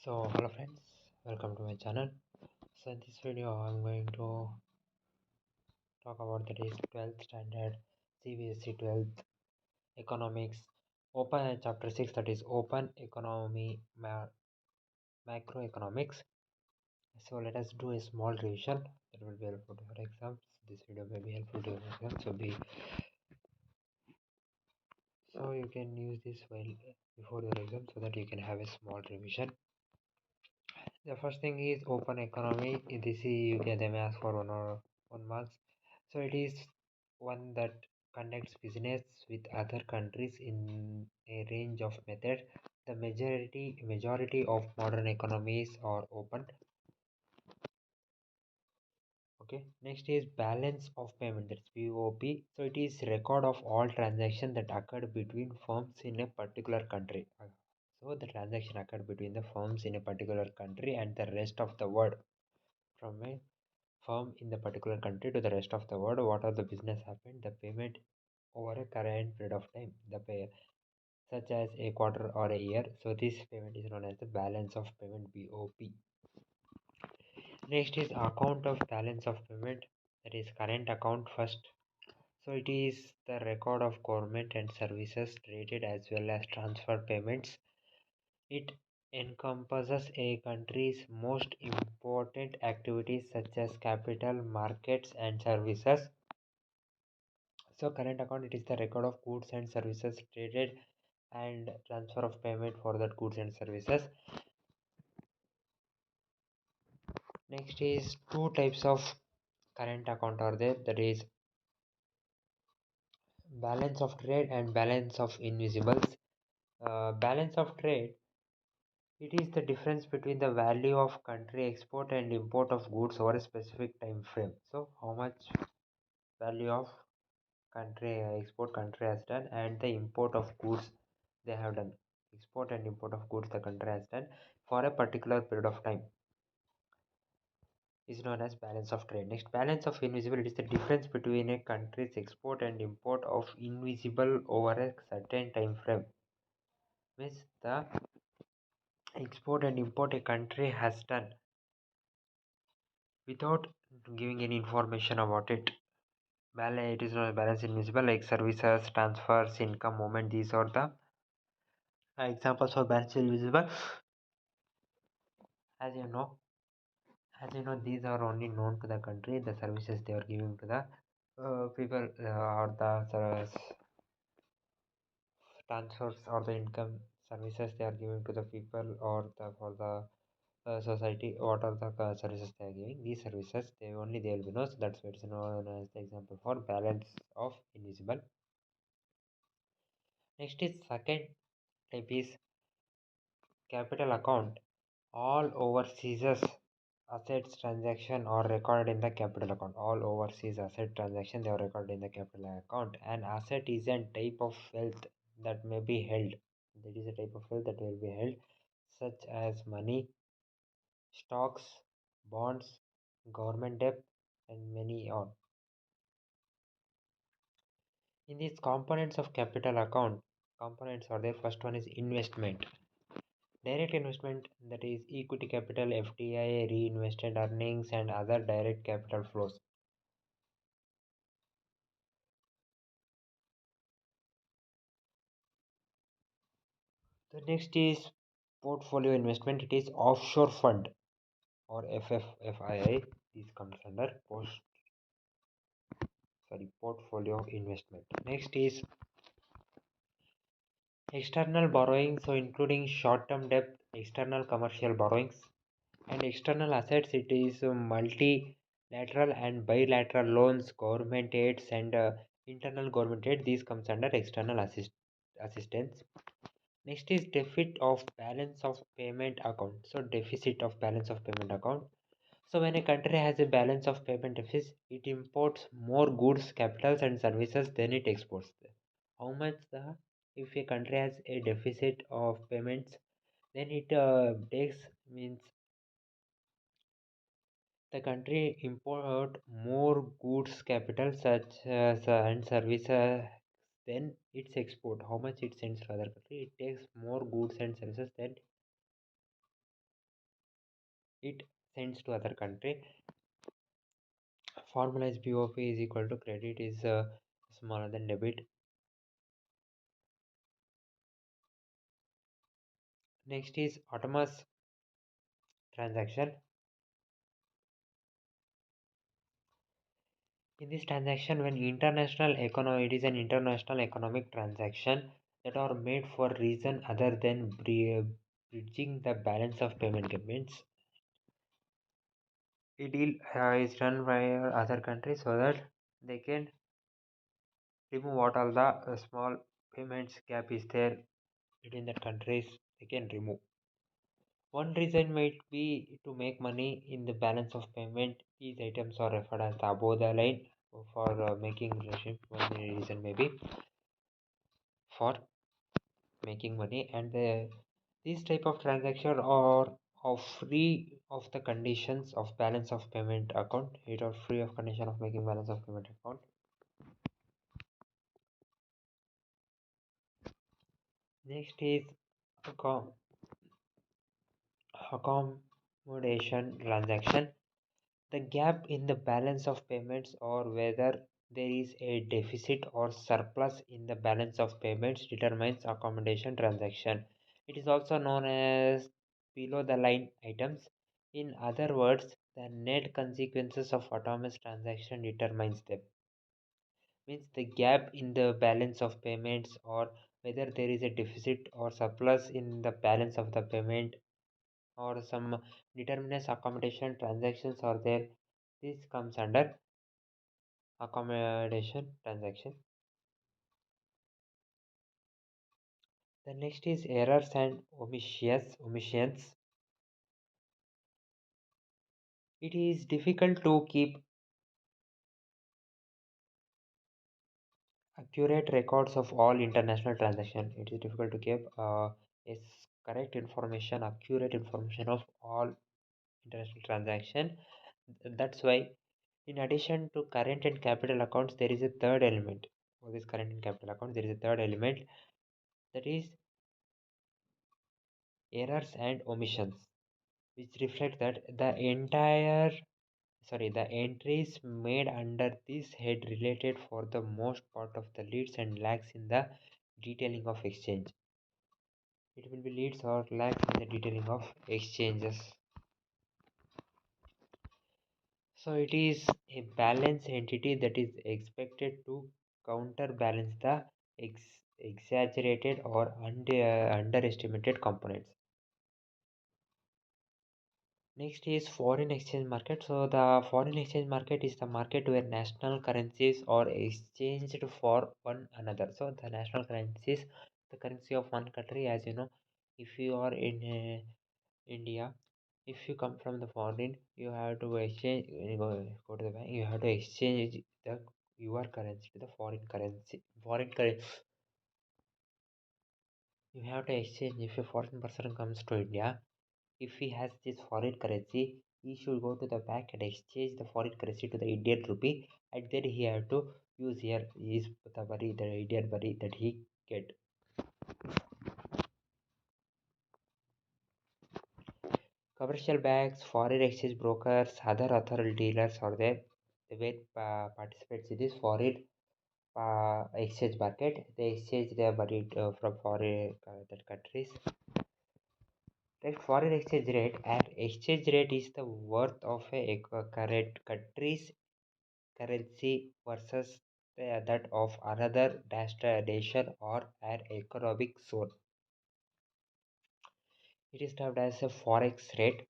So hello friends, welcome to my channel. So in this video I'm going to talk about that is 12th standard Cbse 12th economics open chapter 6, that is open economy macroeconomics. So let us do a small revision that will be helpful to your exams. This video may be helpful to your exams, so you can use this while before your exam so that you can have a small revision. The first thing is open economy. This is you get them ask for 1 marks. So it is one that conducts business with other countries in a range of methods. The majority of modern economies are open. Okay. Next is balance of payment. That's BOP. So it is record of all transactions that occurred between firms in a particular country. So the transaction occurred between the firms in a particular country and the rest of the world. From a firm in the particular country to the rest of the world, what are the business happened, the payment over a current period of time, the pay such as a quarter or a year. So this payment is known as the balance of payment, BOP. Next is account of balance of payment, that is current account first. So it is the record of government and services traded as well as transfer payments. It encompasses a country's most important activities such as capital markets and services. So current account, it is the record of goods and services traded and transfer of payment for that goods and services. Next is two types of current account are there, that is balance of trade and balance of invisibles. Balance of trade, it is the difference between the value of country export and import of goods over a specific time frame. So how much value of country export country has done and the import of goods they have done. Export and import of goods the country has done for a particular period of time is known as balance of trade. Next, balance of invisible, it is the difference between a country's export and import of invisible over a certain time frame. Means the export and import a country has done without giving any information about it. Balance, it is not balance invisible, like services, transfers, income, movement. These are the examples of balance invisible. As you know, these are only known to the country. The services they are giving to the people, or the transfers or the income services they are giving to the people or the for the society. What are the services they are giving? These services they only they will be known. So that's what is known as the example for balance of invisible. Next is second type is capital account. All overseas assets transaction are recorded in the capital account. All overseas asset transaction they are recorded in the capital account. An asset is a type of wealth that may be held. That is a type of wealth that will be held, such as money, stocks, bonds, government debt, and many on. In these components of capital account, components are there. First one is investment. Direct investment, that is equity capital, FDI, reinvested earnings, and other direct capital flows. The next is portfolio investment. It is offshore fund or FFFII. This comes under portfolio investment. Next is external borrowing, so including short-term debt, external commercial borrowings, and external assets. It is multilateral and bilateral loans, government aids, and internal government aid. These comes under external assistance. Next is deficit of balance of payment account. So deficit of balance of payment account. So when a country has a balance of payment deficit, it imports more goods, capitals, and services than it exports. How much the if a country has a deficit of payments, then it takes means the country import more goods, capital, such as and services than its export. How much it sends to other country? It takes more goods and services than it sends to other country. Formula is BOP is equal to credit is smaller than debit. Next is autonomous transaction. In this transaction, when international economy, it is an international economic transaction that are made for reason other than bridging the balance of payment limits. A deal is done by other countries so that they can remove what all the small payments gap is there between the countries. They can remove. One reason might be to make money in the balance of payment. These items are referred as the above the line for making relationship. One reason may be for making money, and these type of transaction are free of the conditions of balance of payment account. It are free of condition of making balance of payment account. Next is accom- accommodation transaction. The gap in the balance of payments, or whether there is a deficit or surplus in the balance of payments, determines accommodation transaction. It is also known as below the line items. In other words, the net consequences of autonomous transaction determines them. Means the gap in the balance of payments, or whether there is a deficit or surplus in the balance of the payment, or some determinate accommodation transactions are there. This comes under accommodation transaction. The next is errors and omissions. It is difficult to keep accurate records of all international transactions. It is difficult to keep is correct information, accurate information of all international transaction. That's why, in addition to current and capital accounts, there is a third element. For this current and capital account, there is a third element, that is errors and omissions, which reflect that the entries made under this head related for the most part of the leads and lacks in the detailing of exchange. It will be leads or lacks in the detailing of exchanges. So it is a balanced entity that is expected to counterbalance the exaggerated or underestimated components. Next is foreign exchange market. So the foreign exchange market is the market where national currencies are exchanged for one another. So the national currencies, the currency of one country, as you know, if you are in India, if you come from the foreign, you have to exchange. Go to the bank. You have to exchange the your currency to the foreign currency. Foreign currency. You have to exchange. If a foreign person comes to India, if he has this foreign currency, he should go to the bank and exchange the foreign currency to the Indian rupee, and then he have to use here his the money, the Indian money that he get. Commercial banks, foreign exchange brokers, other authorized dealers are there. The way participates in this foreign exchange market. They exchange their money from foreign that countries. Like foreign exchange rate, an exchange rate is the worth of a current country's currency versus that of another nation or an economic zone. It is termed as a forex rate.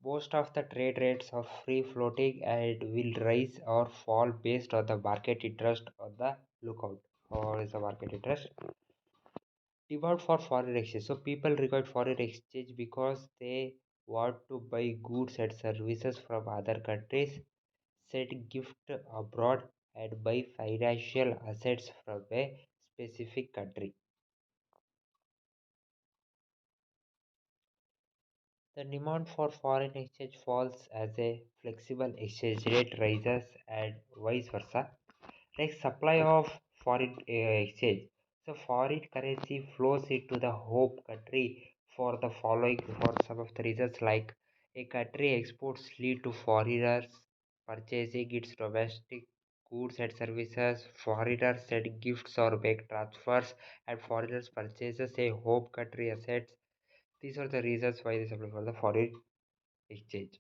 Most of the trade rates are free floating and will rise or fall based on the market interest on the lookout. Or is the market interest? Demand for foreign exchange. So people require foreign exchange because they want to buy goods and services from other countries, send gift abroad, and buy financial assets from a specific country. The demand for foreign exchange falls as a flexible exchange rate rises and vice versa. Like supply of foreign exchange. So foreign currency flows into the home country for the following for some of the reasons like A country exports lead to foreigners purchasing its domestic goods and services. Foreigners send gifts or make transfers, and foreigners purchases a home country assets. These are the reasons why they supply for the foreign exchange.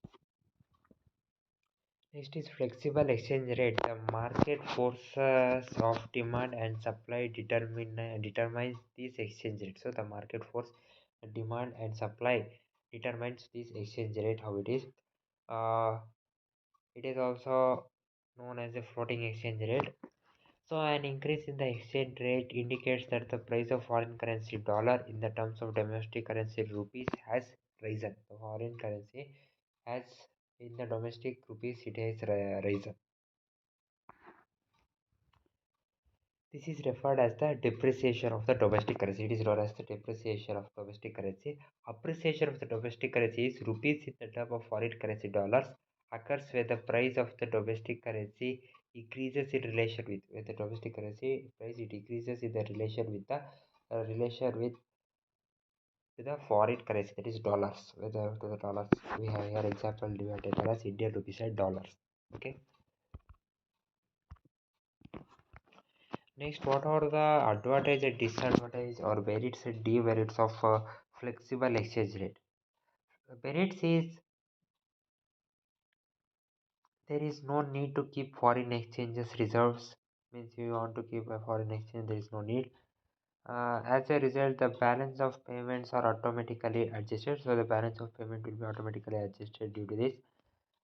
Next is flexible exchange rate. The market forces of demand and supply determines this exchange rate. So the market force, demand and supply determines this exchange rate. How it is? Uh, it is also known as a floating exchange rate. So an increase in the exchange rate indicates that the price of foreign currency dollar in the terms of domestic currency rupees has risen. The foreign currency has in the domestic rupees it has risen. This is referred as the depreciation of the domestic currency. It is known as the depreciation of domestic currency. Appreciation of the domestic currency is rupees in the term of foreign currency dollars occurs where the price of the domestic currency increases in relation with where the domestic currency price it decreases in the relation with the relation with the foreign currency, that is dollars. With the dollars we have here example divided as Indian rupees and dollars. Okay. Next, what are the advantage and disadvantage or merits and demerits of flexible exchange rate? Merits is there is no need to keep foreign exchanges reserves. Means you want to keep a foreign exchange, there is no need. As a result, the balance of payments are automatically adjusted. So the balance of payment will be automatically adjusted due to this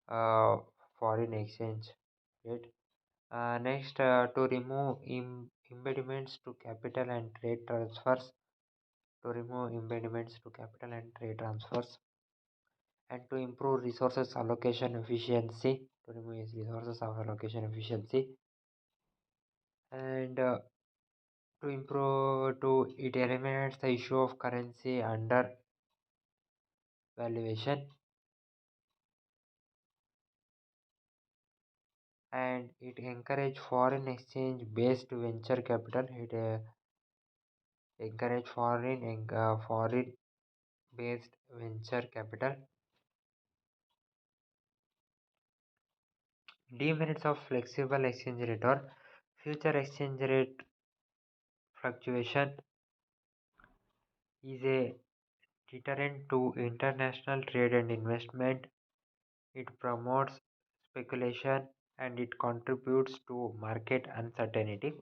uh, foreign exchange rate. Next, to remove impediments to capital and trade transfers. To remove impediments to capital and trade transfers, and to improve resources allocation efficiency. To remove resources of allocation efficiency, and to improve to it eliminates the issue of currency under valuation, and it encourage foreign exchange based venture capital. It encourage foreign based venture capital. Demerits of flexible exchange rate or future exchange rate fluctuation is a deterrent to international trade and investment. It promotes speculation and it contributes to market uncertainty.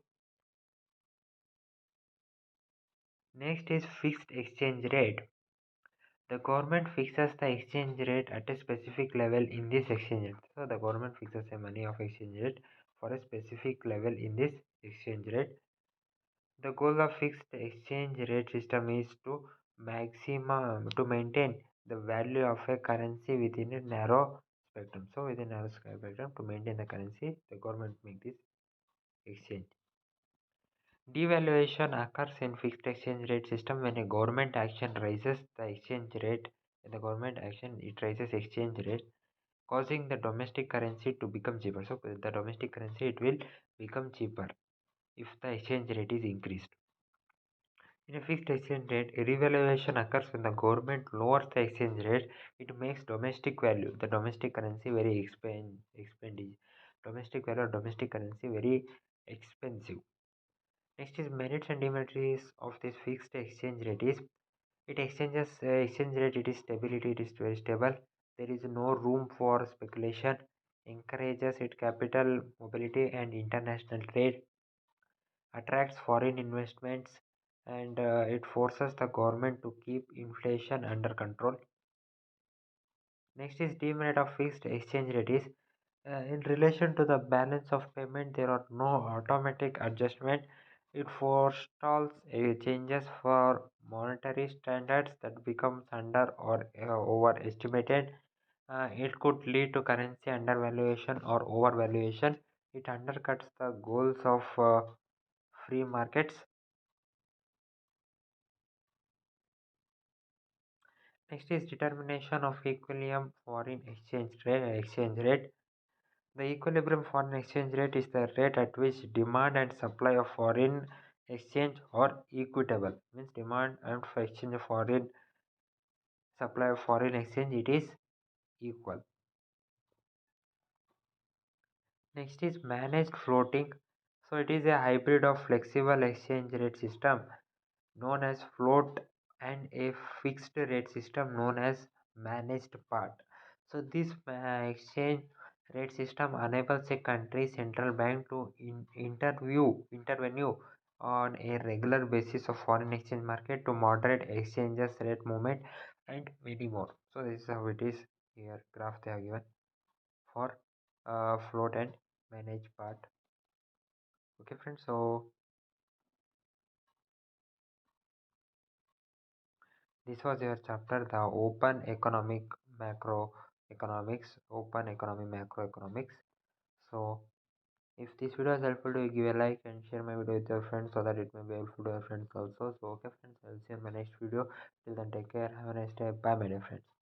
Next is fixed exchange rate. The government fixes the exchange rate at a specific level in this exchange rate. So the government fixes a money of exchange rate for a specific level in this exchange rate. The goal of fixed exchange rate system is to maintain the value of a currency within a narrow spectrum. So within a narrow spectrum, to maintain the currency, the government make this exchange. Devaluation occurs in fixed exchange rate system when a government action raises the exchange rate. In the government action, it raises exchange rate, causing the domestic currency to become cheaper. So the domestic currency it will become cheaper if the exchange rate is increased. In a fixed exchange rate, a revaluation occurs when the government lowers the exchange rate. It makes domestic value, the domestic currency, very expensive. Domestic value or domestic currency very expensive. Next is merits and demerits of this fixed exchange rate is it exchanges exchange rate. It is stability. It is very stable. There is no room for speculation. Encourages it capital mobility and international trade, attracts foreign investments, and it forces the government to keep inflation under control. Next is demerit of fixed exchange rate is in relation to the balance of payment there are no automatic adjustment. It forestalls changes for monetary standards that becomes under or overestimated. It could lead to currency undervaluation or overvaluation. It undercuts the goals of free markets. Next is determination of equilibrium foreign exchange rate. The equilibrium foreign exchange rate is the rate at which demand and supply of foreign exchange are equitable. Means demand and for exchange of foreign supply of foreign exchange it is equal. Next is managed floating. So it is a hybrid of flexible exchange rate system known as float and a fixed rate system known as managed part. So this exchange rate system enables a country's central bank to intervene on a regular basis of foreign exchange market to moderate exchanges rate movement and many more. So this is how it is here graph they have given for float and managed part. Okay friends, so this was your chapter, the open economic macroeconomics, open economy macroeconomics. So if this video is helpful to you, give a like and share my video with your friends so that it may be helpful to your friends also. So okay friends, I'll see you in my next video. Till then, take care. Have a nice day. Bye my dear friends.